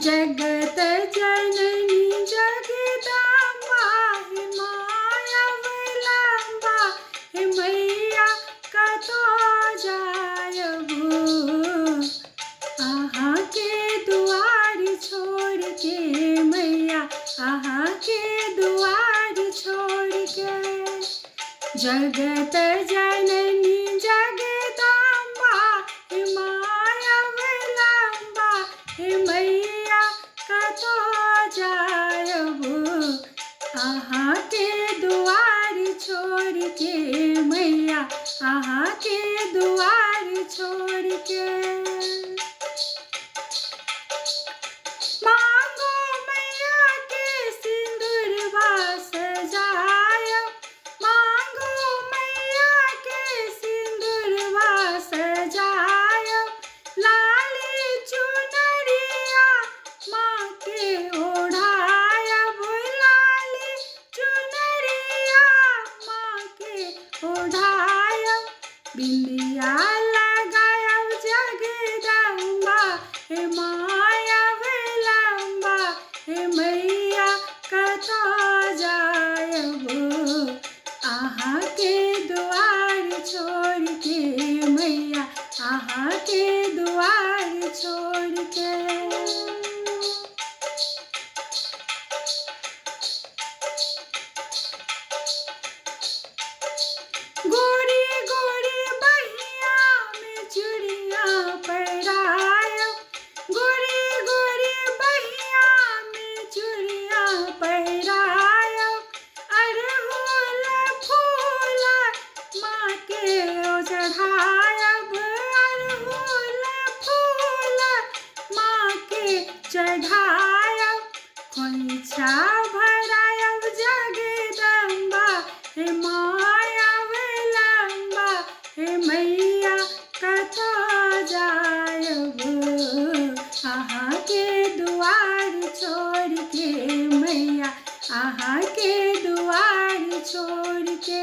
जगत जननी जगदम्बा हे माया अवलंबा हे मैया कतो जायबू आहा के दुआर छोड़ के मैया आहा के दुआर छोड़ के जगत जननी जगदम्बा हे माया अवलंबा हे मैया कतो जायबू आहा के दुआर छोड़ के मैया आहा के दुआर छोड़ के मांगो मैया के सिंदूरवा सजाया मांगो मैया के सिंदूरवा सजाया लाली चुनरिया माँ के ओढ़ाया लाली चुनरिया माँ के ओढ़ाया बिंदिया लगाया जगदम्बा हे माया अवलंबा हे मैया कतो जायबू आहा के दुआर छोड़ के मैया आहा के दुआर छोड़ के गोरी गोरी बहिया में चूड़िया पहराया गोरी गोरी बहिया में चूड़िया पहराया अरहुल फूल माँ के चढ़ाया अरहुल फूल माँ के चढ़ाया खोइछा भराया जगदम्बा हे माया अवलंबा हे मैया कतो जायबू आहा के दुआर छोड़ के मैया आहा के दुआर छोड़ के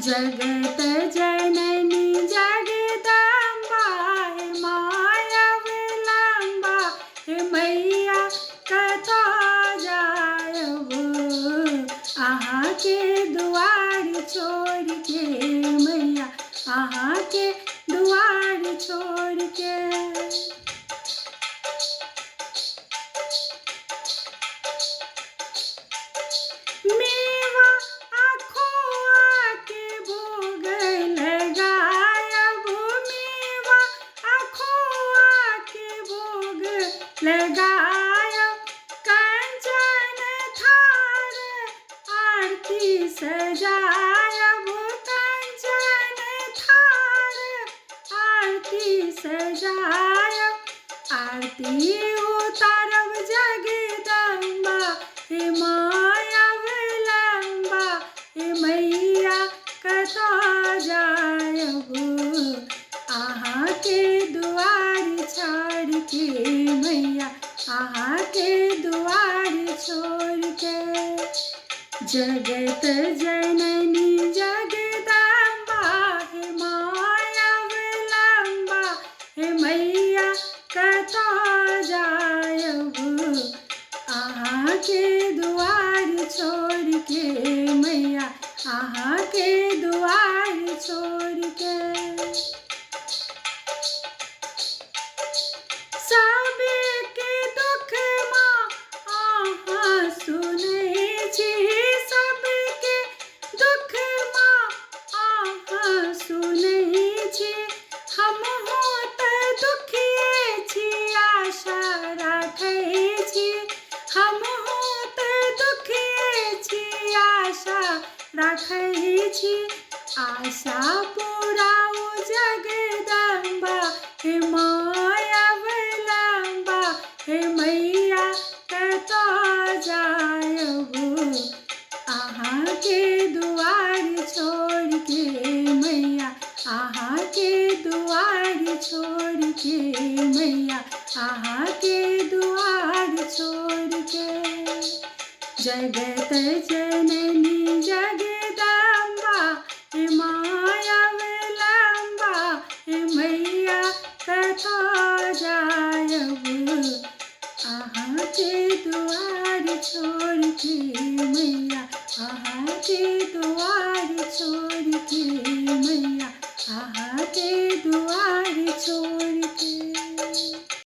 जगत जननी जगदम्बा हे माया अवलंबा हे मैया कतो जायबू आहा के दुआर छोड़ के मैया आहा के दुआर छोड़ के मेवा अखोआ के भोग लगाया मेवा अखोआ के भोग लगाया कंचन थार आरती सजाया कंचन थार आरती सजाया आरती उतारब जगदम्बा हे माया अवलंबा हे मैया कतो जायबू आहा के दुआर छोड़ के मैया आहा के दुआर छोड़ के जगत जननी जगदम्बा हे माया अवलंबा हे मैया कतो जायबू आहा के दुआर छोड़ के मैया आहा के दुआर छोड़ के सबके दुख माँ आहा सुनै छी सबके दुख माँ आहा सुनै छी हमहु तऽ दुखिये छी आशा राखै छी हमहु तऽ दुखिये छी आशा राखै छी आशा पुराउ जगदम्बा हे माया अवलंबा हे मैया कतो जायबू आहा के दुआर छोड़ के मैया आहा के दुआर छोड़ के मैया आहा के दुआर छोड़ के जगत जननी जगदम्बा हे माया अवलंबा हे मैया कतो जायबू के द्वार छोड़ के मैया आहा के द्वार छोड़ के